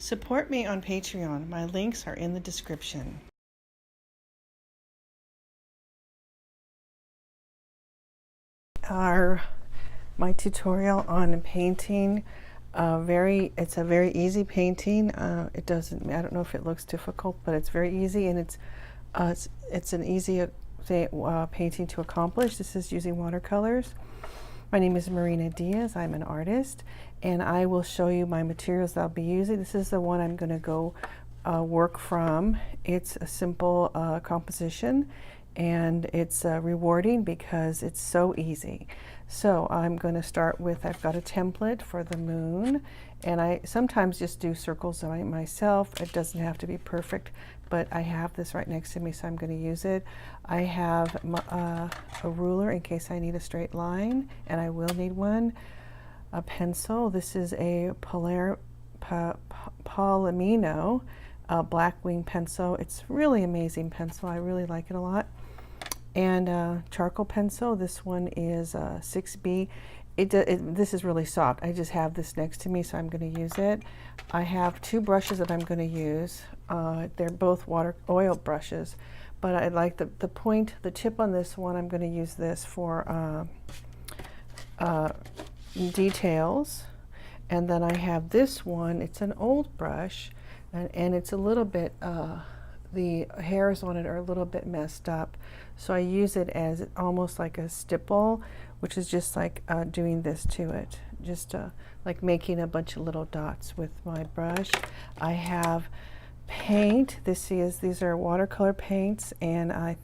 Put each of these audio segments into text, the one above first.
Support me on Patreon. My links are in the description. My tutorial on painting. It's a very easy painting. I don't know if it looks difficult, but it's very easy, and it's an easy painting to accomplish. This is using watercolors. My name is Marina Diaz. I'm an artist, and I will show you my materials that I'll be using. This is the one I'm going to go work from. It's a simple composition, and it's rewarding because it's so easy. So I'm going to start with, I've got a template for the moon, and I sometimes just do circles myself. It doesn't have to be perfect, but I have this right next to me, so I'm going to use it. I have a ruler in case I need a straight line, and I will need one. A pencil. This is a Palomino Blackwing pencil. It's really amazing pencil. I really like it a lot. And charcoal pencil. This one is 6B. This is really soft. I just have this next to me, so I'm going to use it. I have two brushes that I'm going to use. They're both oil brushes, but I like the tip on this one. I'm going to use this for details. And then I have this one. It's an old brush, and it's a little bit, the hairs on it are a little bit messed up. So I use it as almost like a stipple, which is just like doing this to it, just like making a bunch of little dots with my brush. I have paint. These are watercolor paints, and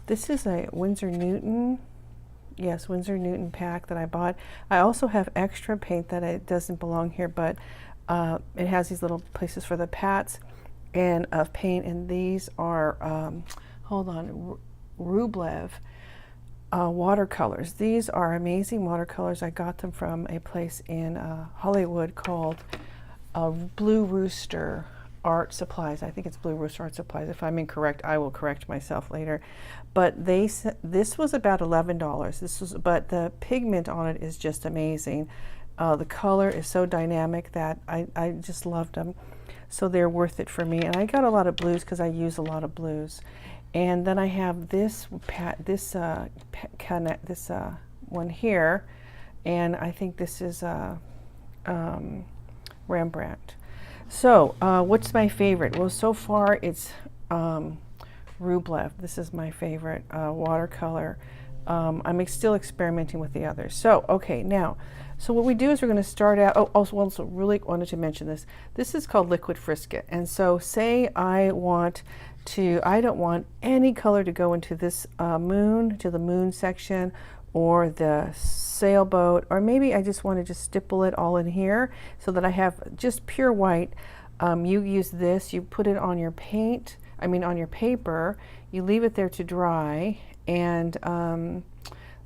this is a Winsor Newton. Yes, Winsor Newton pack that I bought. I also have extra paint that it doesn't belong here, but it has these little places for the pats and of paint, and these are Rublev watercolors. These are amazing watercolors. I got them from a place in Hollywood called Blue Rooster Art Supplies. I think it's Blue Rooster Art Supplies. If I'm incorrect, I will correct myself later. But this was about $11. But the pigment on it is just amazing. The color is so dynamic that I just loved them. So they're worth it for me. And I got a lot of blues because I use a lot of blues. And then I have this one here, and I think this is Rembrandt. So what's my favorite? Well, so far it's Rublev. This is my favorite watercolor. I'm still experimenting with the others. So okay, now, so what we do is we're going to start out. Oh, also really wanted to mention this. This is called Liquid Frisket, and so say I don't want any color to go into this moon, to the moon section, or the sailboat, or maybe I just want to stipple it all in here so that I have just pure white. You use this, you put it on your on your paper, you leave it there to dry, and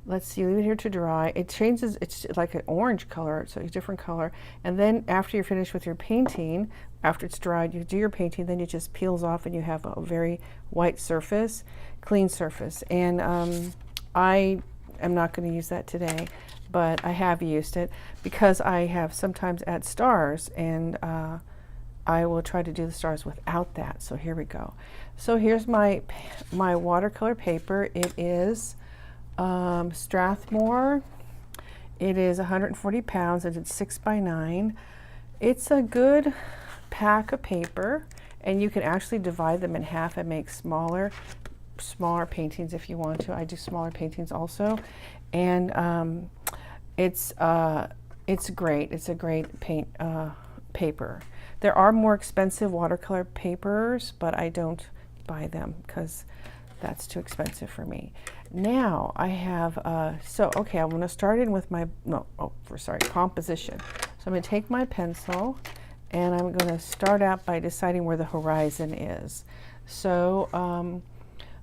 let's see, leave it here to dry. It changes, it's like an orange color, so a different color. And then after you're finished with your painting, after it's dried, you do your painting, then it just peels off and you have a very white surface, clean surface. And I am not going to use that today, but I have used it because I have sometimes add stars, and I will try to do the stars without that. So here we go. So here's my watercolor paper. It is Strathmore. It is 140 pounds and it's 6x9. It's a good pack of paper, and you can actually divide them in half and make smaller paintings if you want to. I do smaller paintings also, and it's great. It's a great paper. There are more expensive watercolor papers, but I don't buy them because that's too expensive for me. Now I have, okay, I'm going to start in with my, composition. So I'm going to take my pencil, and I'm going to start out by deciding where the horizon is. So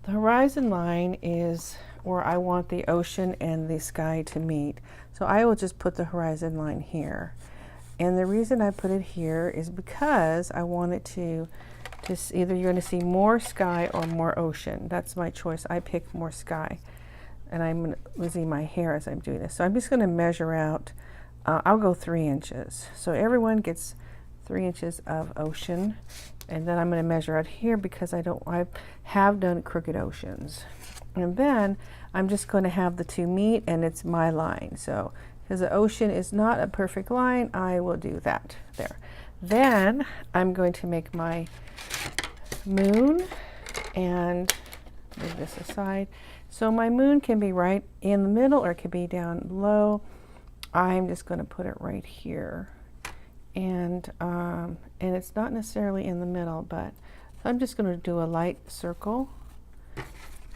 the horizon line is where I want the ocean and the sky to meet. So I will just put the horizon line here. And the reason I put it here is because I want it to just either you're going to see more sky or more ocean. That's my choice. I pick more sky. And I'm losing my hair as I'm doing this. So I'm just going to measure out, I'll go 3 inches. So everyone gets 3 inches of ocean, and then I'm going to measure out here because I have done crooked oceans. And then I'm just going to have the two meet, and it's my line. So because the ocean is not a perfect line, I will do that there. Then I'm going to make my moon and move this aside. So my moon can be right in the middle or it can be down low. I'm just going to put it right here. And it's not necessarily in the middle, but I'm just going to do a light circle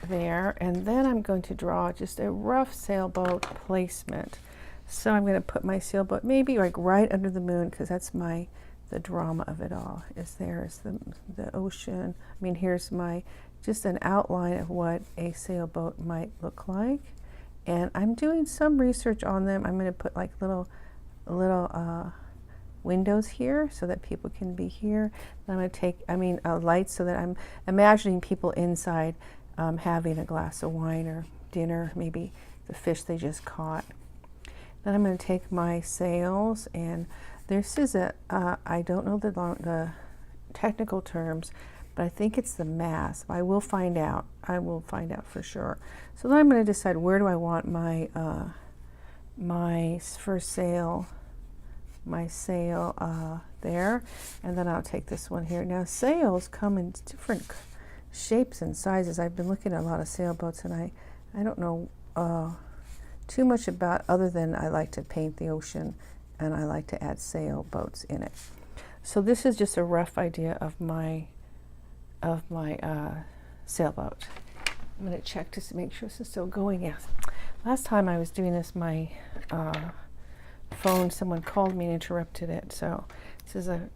there, and then I'm going to draw just a rough sailboat placement. So I'm going to put my sailboat maybe like right under the moon, because that's the drama of it all. There's the ocean. I mean, here's just an outline of what a sailboat might look like, and I'm doing some research on them. I'm going to put like little windows here so that people can be here. Then I'm going to take lights so that I'm imagining people inside having a glass of wine or dinner, maybe the fish they just caught. Then I'm going to take my sails, and this is I don't know the technical terms, but I think it's the mast. I will find out. I will find out for sure. So then I'm going to decide where do I want my first sail, there, and then I'll take this one here. Now sails come in different shapes and sizes. I've been looking at a lot of sailboats, and I don't know too much about, other than I like to paint the ocean and I like to add sailboats in it. So this is just a rough idea of my sailboat. I'm going to check to make sure this is still going. Yes. Last time I was doing this, my phone, someone called me and interrupted it. So this is a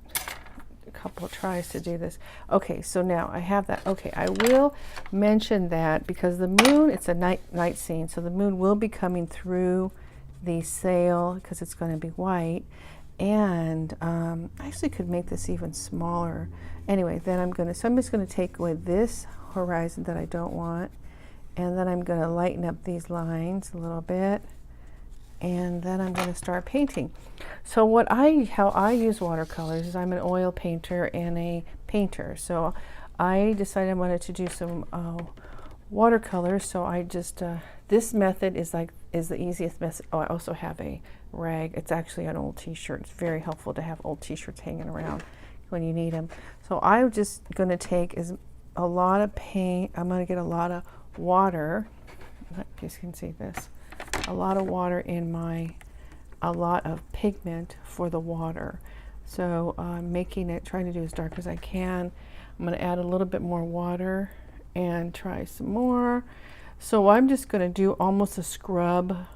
couple of tries to do this. Okay, so now I have that. Okay, I will mention that because the moon, it's a night scene, so the moon will be coming through the sail because it's going to be white. And I actually could make this even smaller. Anyway, then I'm just going to take away this horizon that I don't want, and then I'm going to lighten up these lines a little bit, and then I'm going to start painting. So how I use watercolors is I'm an oil painter and a painter. So I decided I wanted to do some watercolors. So I just this method is the easiest method. Oh, I also have a rag. It's actually an old t-shirt. It's very helpful to have old t-shirts hanging around when you need them. So I'm just going to take a lot of paint. I'm going to get a lot of water. You can see this. A lot of water in a lot of pigment for the water. So I'm trying to do as dark as I can. I'm going to add a little bit more water and try some more. So I'm just going to do almost a scrub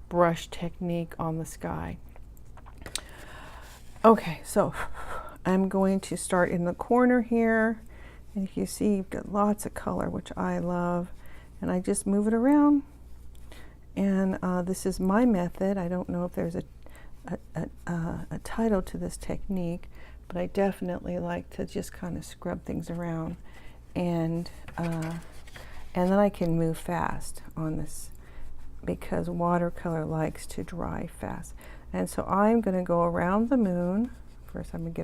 brush technique on the sky. Okay, so I'm going to start in the corner here. And if you see, you've got lots of color, which I love. And I just move it around. And this is my method. I don't know if there's a title to this technique, but I definitely like to just kind of scrub things around, and then I can move fast on this because watercolor likes to dry fast. And so I'm going to go around the moon. First, I'm going to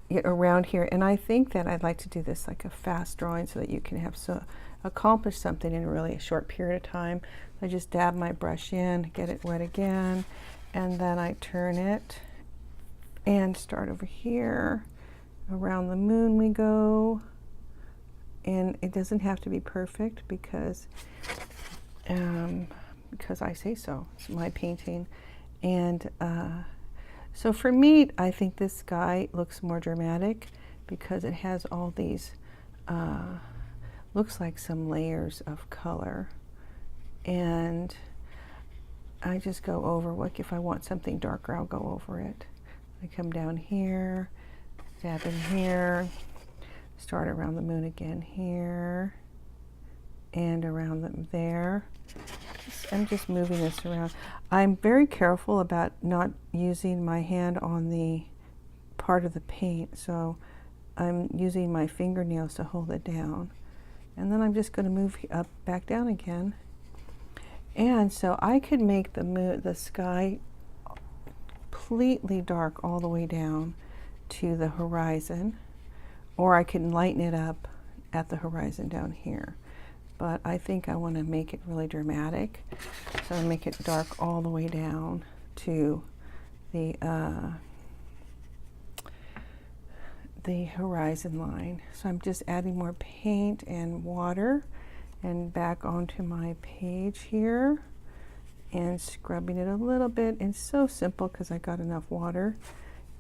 get around here, and I think that I'd like to do this like a fast drawing so that you can accomplish something in really a short period of time. I just dab my brush in, get it wet again, and then I turn it and start over here. Around the moon we go, and it doesn't have to be perfect because I say so. It's my painting, and so for me, I think this sky looks more dramatic because it has all these looks like some layers of color, and I just go over if I want something darker, I'll go over it. I come down here, dab in here, start around the moon again here, and around them there. I'm just moving this around. I'm very careful about not using my hand on the part of the paint, so I'm using my fingernails to hold it down. And then I'm just going to move up, back down again. And so I could make the sky completely dark all the way down to the horizon, or I can lighten it up at the horizon down here. But I think I want to make it really dramatic, so I make it dark all the way down to the horizon line. So I'm just adding more paint and water and back onto my page here and scrubbing it a little bit. It's so simple because I got enough water.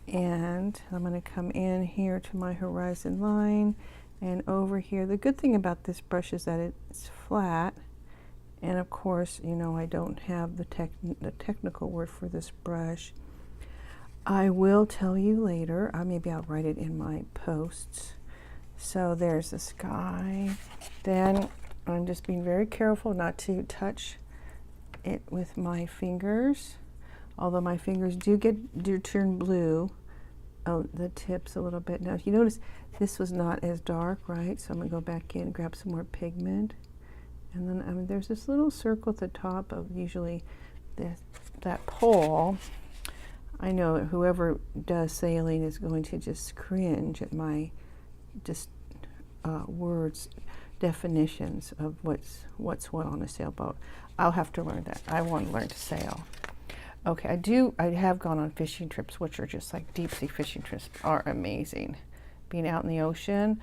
And I'm going to come in here to my horizon line and over here. The good thing about this brush is that it's flat, and of course, you know, I don't have the technical word for this brush. I will tell you later. Maybe I'll write it in my posts. So there's the sky. Then I'm just being very careful not to touch it with my fingers, although my fingers do turn blue. Oh, the tips a little bit. Now, if you notice, this was not as dark, right? So I'm gonna go back in and grab some more pigment. And then there's this little circle at the top of usually that pole. I know whoever does sailing is going to just cringe at my words, definitions of what's what on a sailboat. I'll have to learn that. I want to learn to sail. Okay, I have gone on fishing trips, which are just like deep sea fishing trips are amazing. Being out in the ocean,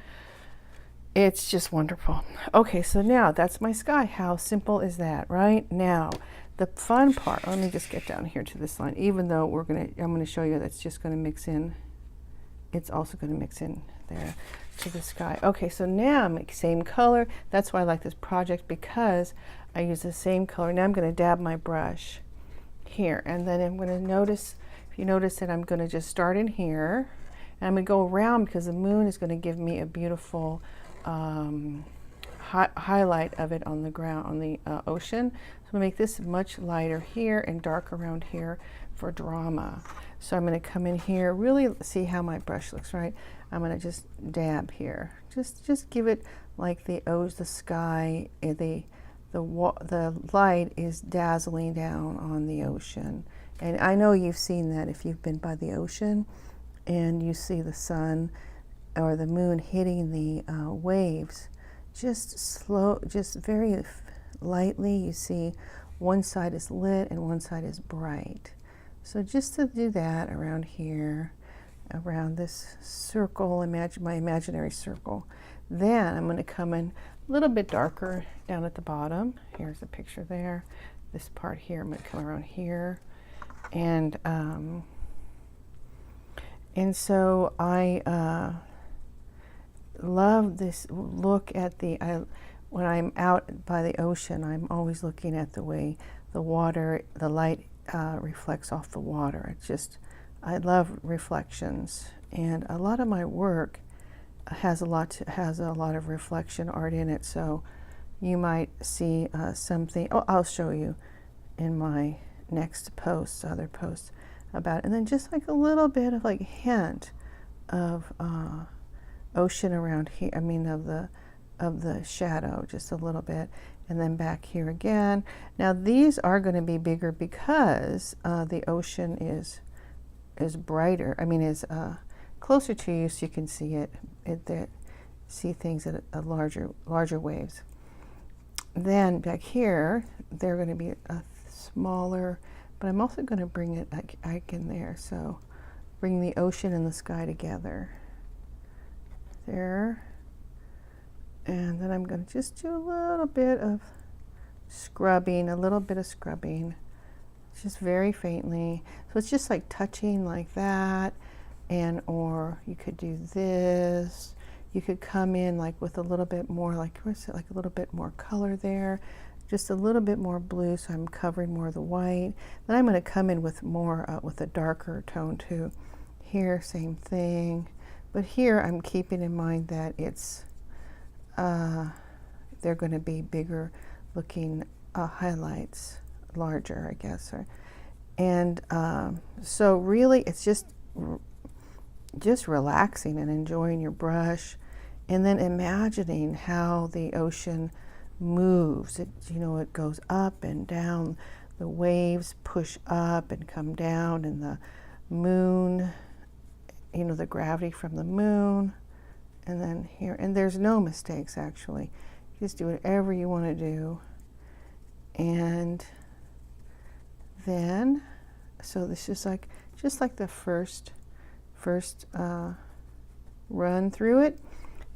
it's just wonderful. Okay, so now that's my sky. How simple is that, right? Now, the fun part, let me just get down here to this line, even though I'm gonna show you that's just gonna mix in. It's also gonna mix in there to the sky. Okay, so now I'm same color. That's why I like this project, because I use the same color. Now I'm gonna dab my brush here, and then I'm gonna notice, if you notice that I'm gonna just start in here, and I'm gonna go around because the moon is gonna give me a beautiful highlight of it on the ground, on the ocean. So I'm gonna make this much lighter here and dark around here for drama. So I'm gonna come in here, really see how my brush looks, right? I'm gonna just dab here. Just give it like the sky, the light is dazzling down on the ocean. And I know you've seen that if you've been by the ocean and you see the sun or the moon hitting the waves, just very lightly, you see one side is lit and one side is bright. So just to do that around here, around this circle, my imaginary circle. Then I'm going to come in a little bit darker down at the bottom. Here's a picture there. This part here, I'm going to come around here. And so I love this look at when I'm out by the ocean, I'm always looking at the way the light reflects off the water. I love reflections, and a lot of my work has a lot of reflection art in it. So you might see something. Oh, I'll show you in my next other posts about it. And then just like a little bit of like hint of ocean around here. I mean of the shadow, just a little bit. And then back here again. Now these are going to be bigger because the ocean is brighter. I mean, is closer to you, so you can see see things at a larger waves. Then back here, they're going to be a smaller, but I'm also going to bring it like in there. So bring the ocean and the sky together there. And then I'm going to just do a little bit of scrubbing, just very faintly. So it's just like touching like that, or you could do this. You could come in like with a little bit more, like a little bit more color there, just a little bit more blue, so I'm covering more of the white. Then I'm going to come in with more, with a darker tone too. Here, same thing. But here I'm keeping in mind that it's, they're going to be bigger looking highlights, larger, I guess. And so really it's just relaxing and enjoying your brush, and then imagining how the ocean moves. It goes up and down. The waves push up and come down, and moon, you know, the gravity from the moon, and then here, and there's no mistakes actually. Just do whatever you want to do. And then, so this is just like the first run through it.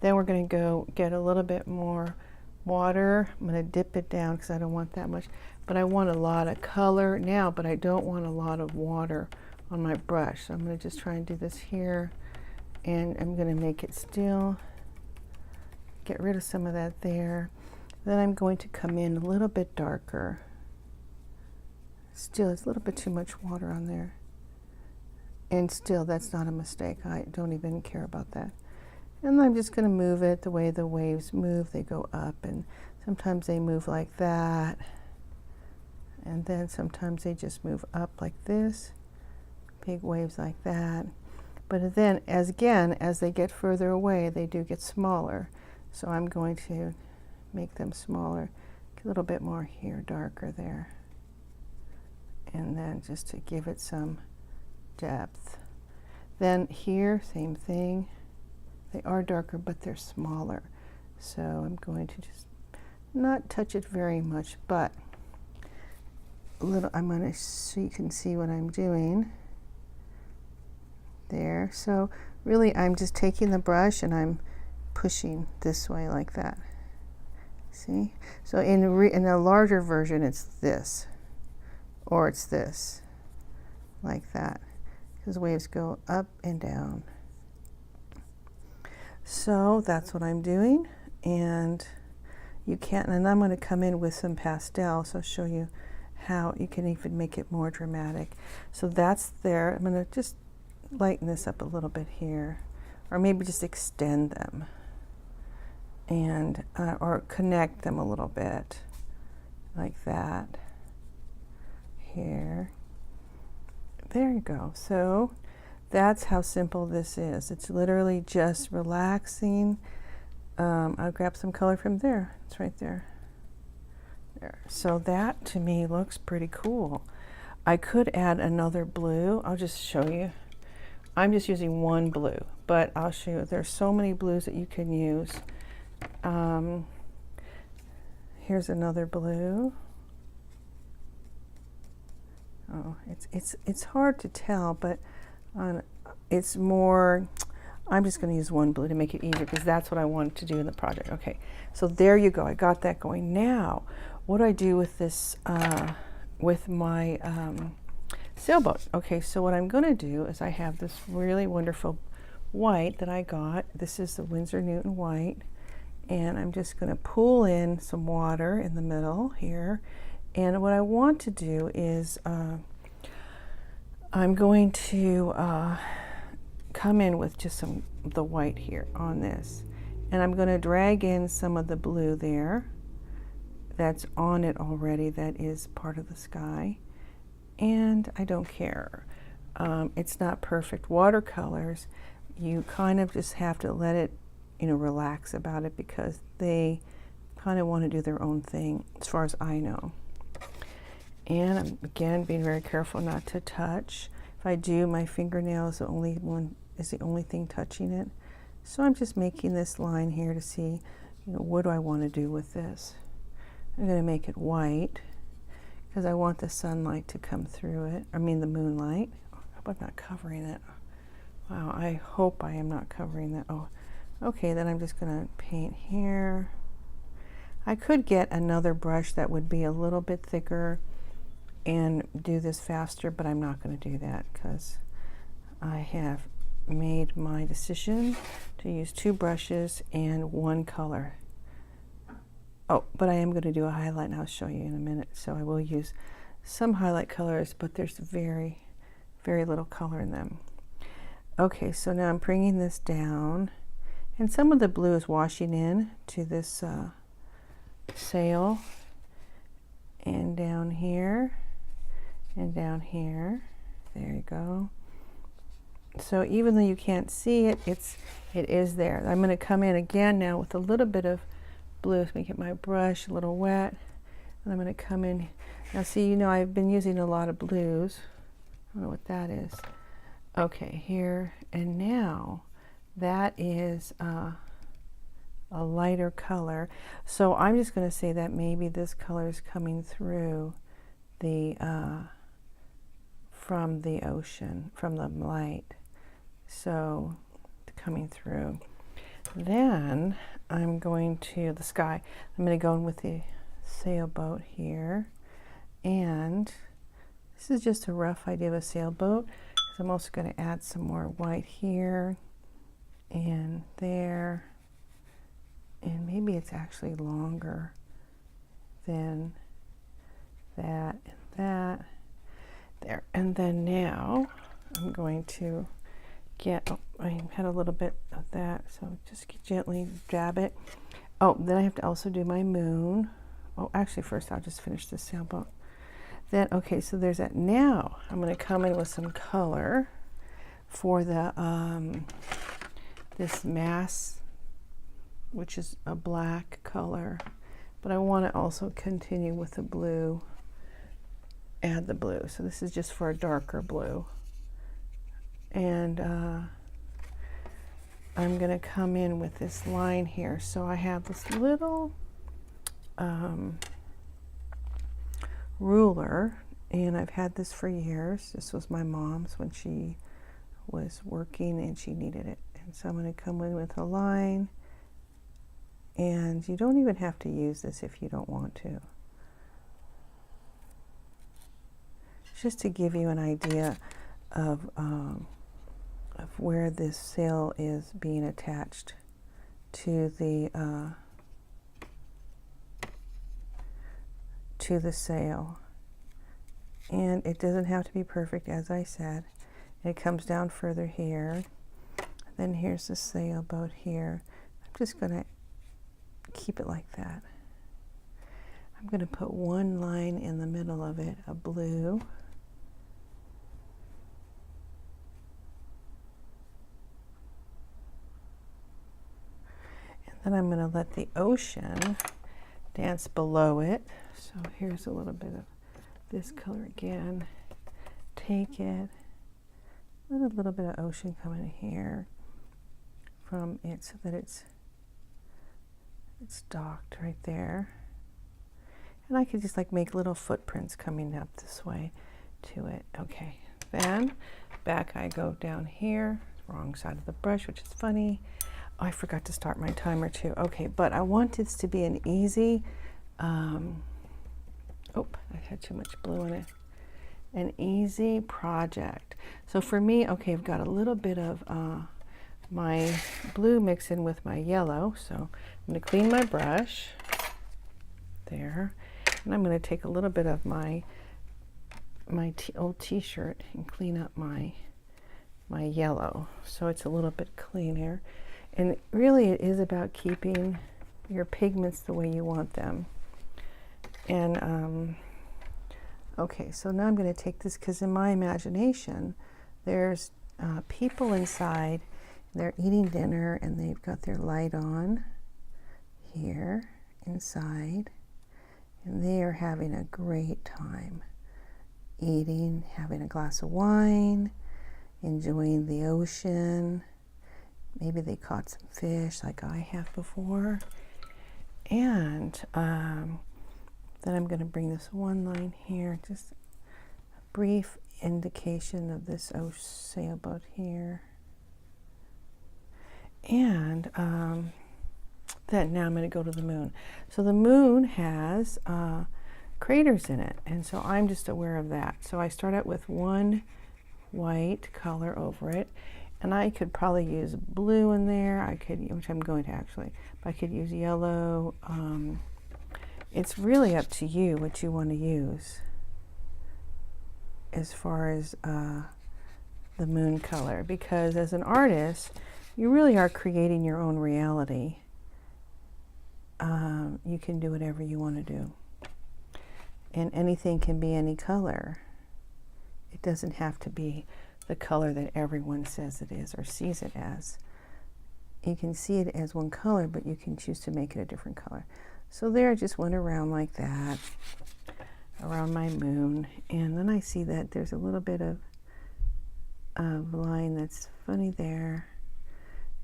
Then we're going to go get a little bit more water. I'm going to dip it down because I don't want that much, but I want a lot of color now, but I don't want a lot of water on my brush. So I'm going to just try and do this here, and I'm going to make it still, get rid of some of that there. Then I'm going to come in a little bit darker. Still, it's a little bit too much water on there. And still, that's not a mistake. I don't even care about that. And I'm just going to move it the way the waves move. They go up, and sometimes they move like that. And then sometimes they just move up like this. Big waves like that. But then, as they get further away, they do get smaller. So I'm going to make them smaller. A little bit more here, darker there. And then just to give it some depth. Then here, same thing. They are darker, but they're smaller. So I'm going to just not touch it very much, but a little, I'm going to, so you can see what I'm doing there. So really, I'm just taking the brush and I'm pushing this way like that. See? So in a larger version, it's this, or it's this, like that, because waves go up and down. So that's what I'm doing, and you can't, and I'm going to come in with some pastel, so I'll show you how you can even make it more dramatic. So that's there. I'm going to just lighten this up a little bit here, or maybe just extend them, and or connect them a little bit, like that. Here. There you go. So that's how simple this is. It's literally just relaxing. I'll grab some color from there. It's right there. There. So that to me looks pretty cool. I could add another blue. I'll just show you. I'm just using one blue, but I'll show you. There's so many blues that you can use. Here's another blue. Oh, it's hard to tell, but it's more, I'm just going to use one blue to make it easier because that's what I wanted to do in the project. Okay, so there you go. I got that going. Now, what do I do with this, with my sailboat? Okay, so what I'm going to do is I have this really wonderful white that I got. This is the Winsor Newton white, and I'm just going to pull in some water in the middle here. And what I want to do is I'm going to come in with just the white here on this. And I'm going to drag in some of the blue there that's on it already, that is part of the sky. And I don't care. It's not perfect. Watercolors, you kind of just have to let it, you know, relax about it because they kind of want to do their own thing as far as I know. And I'm, again, being very careful not to touch. If I do, my fingernail is the only thing touching it. So I'm just making this line here to see, you know, what do I want to do with this? I'm going to make it white because I want the sunlight to come through it. I mean the moonlight. I hope I'm not covering it. Wow, I hope I am not covering that. Oh, okay, then I'm just going to paint here. I could get another brush that would be a little bit thicker and do this faster, but I'm not going to do that because I have made my decision to use two brushes and one color. Oh, but I am going to do a highlight, and I'll show you in a minute. So I will use some highlight colors, but there's very, very little color in them. Okay, so now I'm bringing this down, and some of the blue is washing in to this sail, and down here, and down here. There you go. So even though you can't see it, it is there. I'm going to come in again now with a little bit of blue to make it my brush a little wet, and I'm going to come in now. See, you know, I've been using a lot of blues. I don't know what that is. Okay, here and now that is a lighter color. So I'm just going to say that maybe this color is coming through the from the ocean, from the light. So coming through. Then I'm going to the sky. I'm going to go in with the sailboat here. And this is just a rough idea of a sailboat. So I'm also going to add some more white here and there. And maybe it's actually longer than that and that. There. And then now I'm going to get, oh, I had a little bit of that, so just gently dab it. Oh, then I have to also do my moon. Oh, actually first I'll just finish this sailboat. Then, okay, so there's that. Now I'm going to come in with some color for the this mass, which is a black color, but I want to also continue with the blue, add the blue. So this is just for a darker blue. And I'm going to come in with this line here. So I have this little ruler, and I've had this for years. This was my mom's when she was working and she needed it. And so I'm going to come in with a line, and you don't even have to use this if you don't want to. Just to give you an idea of where this sail is being attached to the sail. And it doesn't have to be perfect, as I said. It comes down further here. Then here's the sailboat here. I'm just going to keep it like that. I'm going to put one line in the middle of it, a blue. Then I'm going to let the ocean dance below it. So here's a little bit of this color again. Take it. Let a little bit of ocean come in here from it so that it's docked right there. And I could just like make little footprints coming up this way to it. Okay. Then back I go down here. Wrong side of the brush, which is funny. Oh, I forgot to start my timer too. Okay, but I want this to be an easy, oh, I had too much blue in it. An easy project. So for me, okay, I've got a little bit of my blue mixed in with my yellow. So I'm going to clean my brush there. And I'm going to take a little bit of my old t-shirt and clean up my yellow. So it's a little bit cleaner. And really it is about keeping your pigments the way you want them. And okay, so now I'm going to take this, because in my imagination there's people inside, they're eating dinner and they've got their light on here inside, and they are having a great time eating, having a glass of wine, enjoying the ocean. Maybe they caught some fish like I have before. And then I'm going to bring this one line here, just a brief indication of this sailboat here. And then now I'm going to go to the moon. So the moon has craters in it, and so I'm just aware of that. So I start out with one white color over it. And I could probably use blue in there. I could, which I'm going to actually, but I could use yellow. It's really up to you what you want to use as far as the moon color, because as an artist, you really are creating your own reality. You can do whatever you want to do. And anything can be any color. It doesn't have to be the color that everyone says it is or sees it as. You can see it as one color, but you can choose to make it a different color. So there I just went around like that, around my moon, and then I see that there's a little bit of line that's funny there.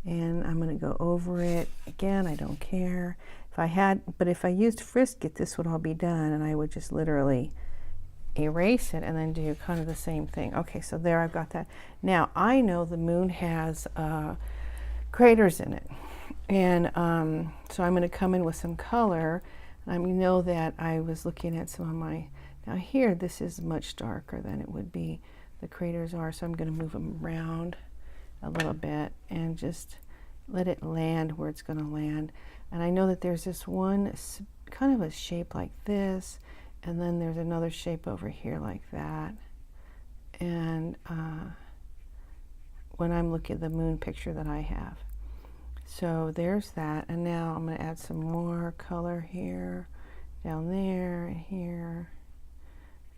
And I'm going to go over it again. I don't care. But if I used Frisket, this would all be done, and I would just literally erase it and then do kind of the same thing. Okay, so there, I've got that. Now I know the moon has craters in it, and so I'm going to come in with some color. I know that I was looking at some of my, now here this is much darker than it would be, the craters are, so I'm going to move them around a little bit and just let it land where it's going to land. And I know that there's this one kind of a shape like this, and then there's another shape over here like that. And when I'm looking at the moon picture that I have. So there's that. And now I'm going to add some more color here, down there, and here.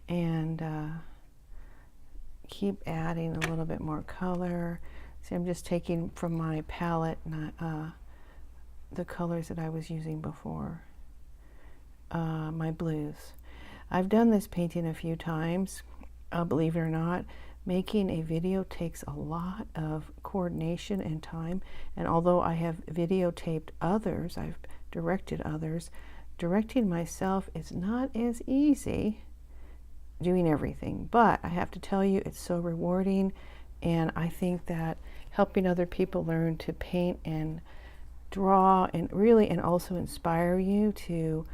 And keep adding a little bit more color. See, I'm just taking from my palette the colors that I was using before, my blues. I've done this painting a few times, believe it or not. Making a video takes a lot of coordination and time, and although I have videotaped others, I've directed others, directing myself is not as easy, doing everything. But I have to tell you, it's so rewarding, and I think that helping other people learn to paint and draw and really, and also inspire you to,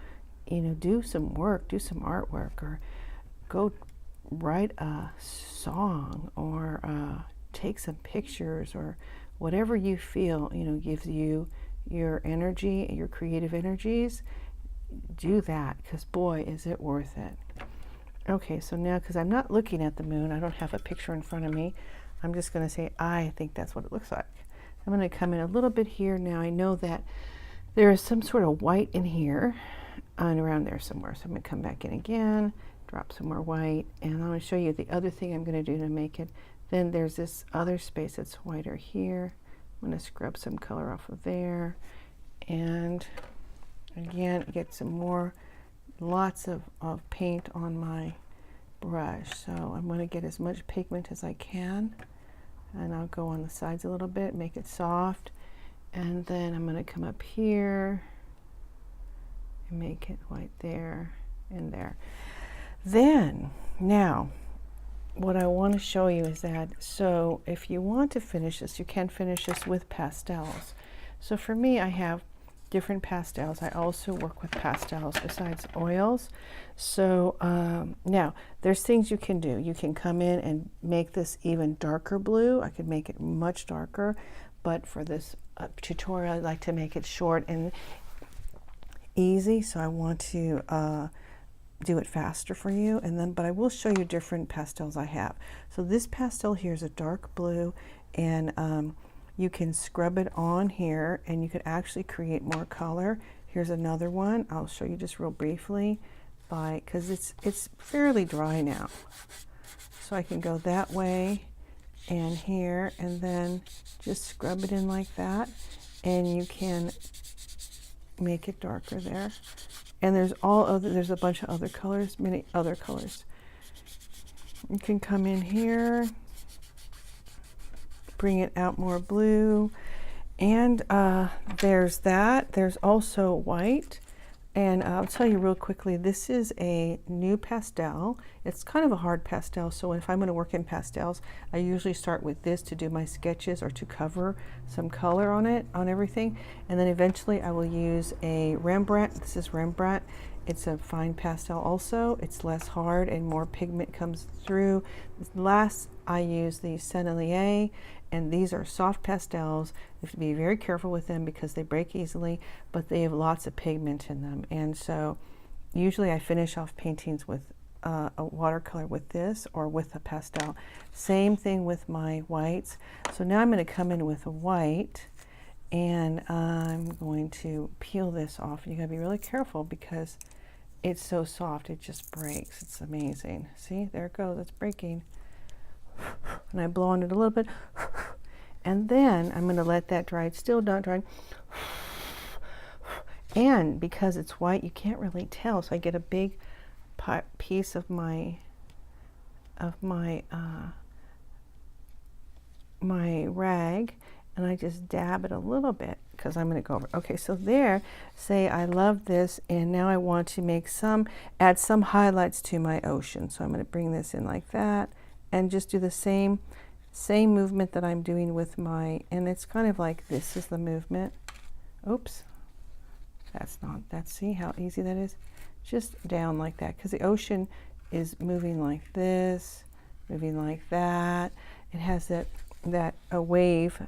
you know, do some work, do some artwork, or go write a song, or take some pictures, or whatever you feel, you know, gives you your energy, your creative energies. Do that, because boy, is it worth it. Okay, so now, because I'm not looking at the moon, I don't have a picture in front of me, I'm just going to say, I think that's what it looks like. I'm going to come in a little bit here. Now I know that there is some sort of white in here and around there somewhere. So I'm going to come back in again, drop some more white, and I'm going to show you the other thing I'm going to do to make it. Then there's this other space that's whiter here. I'm going to scrub some color off of there. And again, get some more, lots of paint on my brush. So I'm going to get as much pigment as I can, and I'll go on the sides a little bit, make it soft, and then I'm going to come up here and make it white there and there. Then now what I want to show you is that, so if you want to finish this, you can finish this with pastels. So for me, I have different pastels. I also work with pastels besides oils. So now there's things you can do. You can come in and make this even darker blue. I could make it much darker, but for this tutorial, I'd like to make it short and easy. So I want to do it faster for you, and then, but I will show you different pastels I have. So this pastel here is a dark blue, and you can scrub it on here and you could actually create more color. Here's another one. I'll show you just real briefly, because it's fairly dry now. So I can go that way and here, and then just scrub it in like that, and you can make it darker there. And there's there's a bunch of other colors, many other colors. You can come in here, bring it out more blue, and there's that. There's also white, and I'll tell you real quickly, this is a new pastel. It's kind of a hard pastel, so if I'm going to work in pastels, I usually start with this to do my sketches or to cover some color on it, on everything, and then eventually I will use a Rembrandt. This is Rembrandt. It's a fine pastel also. It's less hard and more pigment comes through. Last, I use the Sennelier, and these are soft pastels. You have to be very careful with them because they break easily, but they have lots of pigment in them. And so usually I finish off paintings with a watercolor with this or with a pastel. Same thing with my whites. So now I'm going to come in with a white, and I'm going to peel this off. You got to be really careful because it's so soft, it just breaks. It's amazing. See, there it goes, it's breaking. And I blow on it a little bit, and then I'm going to let that dry. It's still not dry, and because it's white, you can't really tell. So I get a big piece of my my rag and I just dab it a little bit because I'm going to go over. Okay, so there, say I love this, and now I want to add some highlights to my ocean. So I'm going to bring this in like that and just do the same movement that I'm doing with and it's kind of like this is the movement. Oops, see how easy that is? Just down like that, because the ocean is moving like this, moving like that. It has a wave,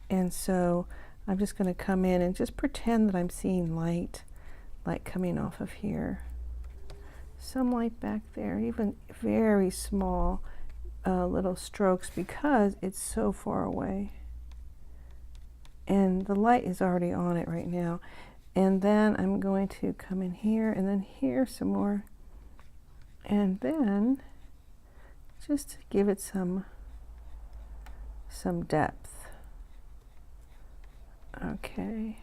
and so I'm just going to come in and just pretend that I'm seeing light coming off of here. Some light back there, even very small little strokes, because it's so far away. And the light is already on it right now. And then I'm going to come in here and then here some more. And then just give it some depth. Okay.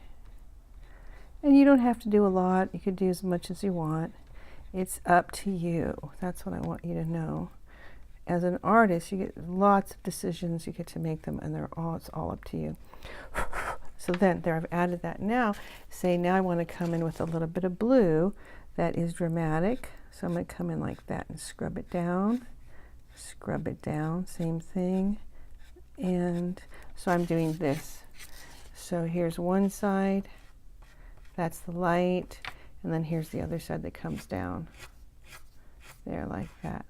And you don't have to do a lot. You could do as much as you want. It's up to you. That's what I want you to know. As an artist, you get lots of decisions. You get to make them, and it's all up to you. So then there, I've added that. Now I want to come in with a little bit of blue that is dramatic. So I'm going to come in like that and scrub it down, same thing. And so I'm doing this. So here's one side, that's the light, and then here's the other side that comes down there like that.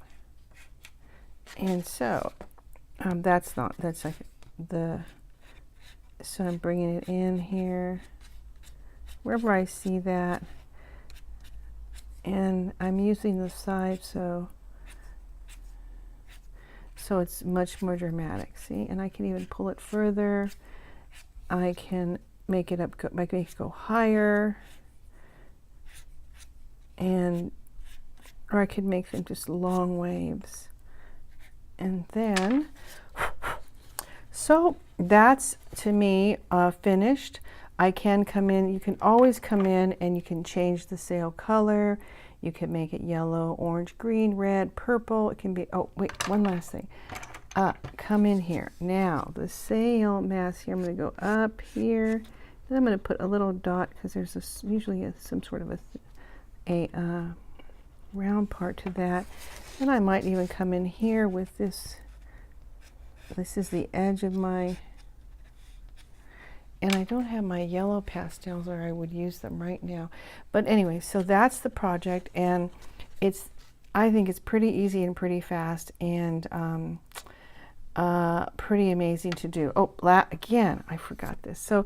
And so so I'm bringing it in here, wherever I see that, and I'm using the side so it's much more dramatic, see? And I can even pull it further. I can make it go higher, or I could make them just long waves. And then, so that's, to me, finished. I can come in, you can always come in and you can change the sail color. You can make it yellow, orange, green, red, purple. It can be, oh wait, one last thing. Come in here. Now, the sail mast here, I'm going to go up here. Then I'm going to put a little dot, because there's usually some sort of a round part to that. And I might even come in here with this. This is the edge of my, and I don't have my yellow pastels, or I would use them right now. But anyway, so that's the project, and I think it's pretty easy and pretty fast, and pretty amazing to do. Oh, again, I forgot this. So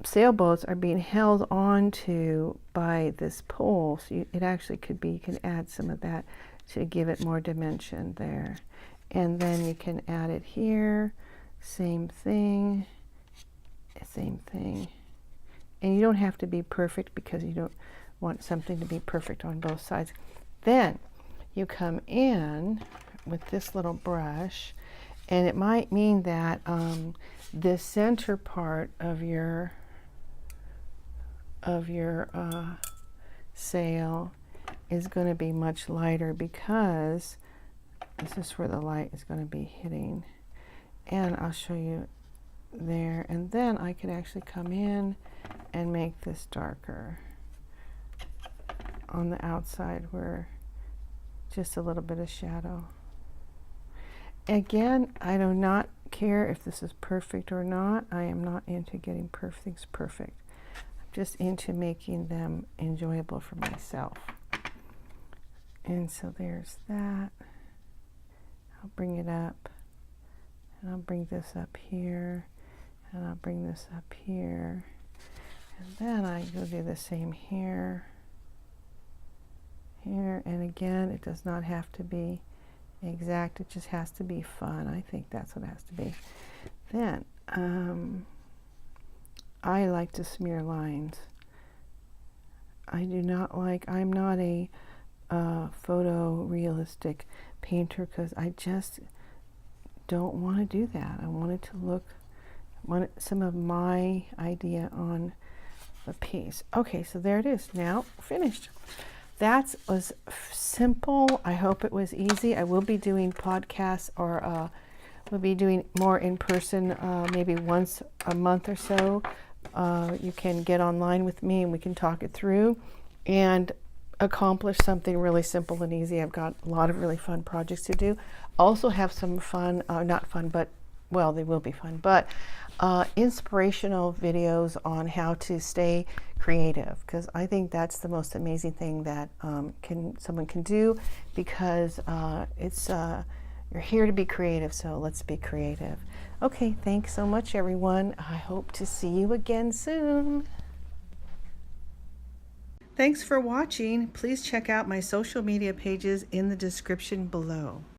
sailboats are being held onto by this pole. So it actually could be, you can add some of that to give it more dimension there. And then you can add it here, same thing. And you don't have to be perfect, because you don't want something to be perfect on both sides. Then you come in with this little brush, and it might mean that this center part of your sail is going to be much lighter, because this is where the light is going to be hitting. And I'll show you there. And then I could actually come in and make this darker on the outside, where just a little bit of shadow. Again, I do not care if this is perfect or not. I am not into getting things perfect. I'm just into making them enjoyable for myself. And so there's that. I'll bring it up, and I'll bring this up here, and I'll bring this up here, and then I go do the same here, and again, it does not have to be exact, it just has to be fun. I think that's what it has to be. Then I like to smear lines. I'm not a photorealistic painter, because I just don't want to do that. I want it to want some of my idea on the piece. Okay, so there it is, now finished. That was simple. I hope it was easy. I will be doing podcasts or We'll be doing more in person, maybe once a month or so. You can get online with me and we can talk it through and accomplish something really simple and easy. I've got a lot of really fun projects to do. Also have some fun, not fun, but, well, they will be fun, but inspirational videos on how to stay creative, because I think that's the most amazing thing that someone can do, because you're here to be creative, so let's be creative. Okay, thanks so much, everyone. I hope to see you again soon. Thanks for watching. Please check out my social media pages in the description below.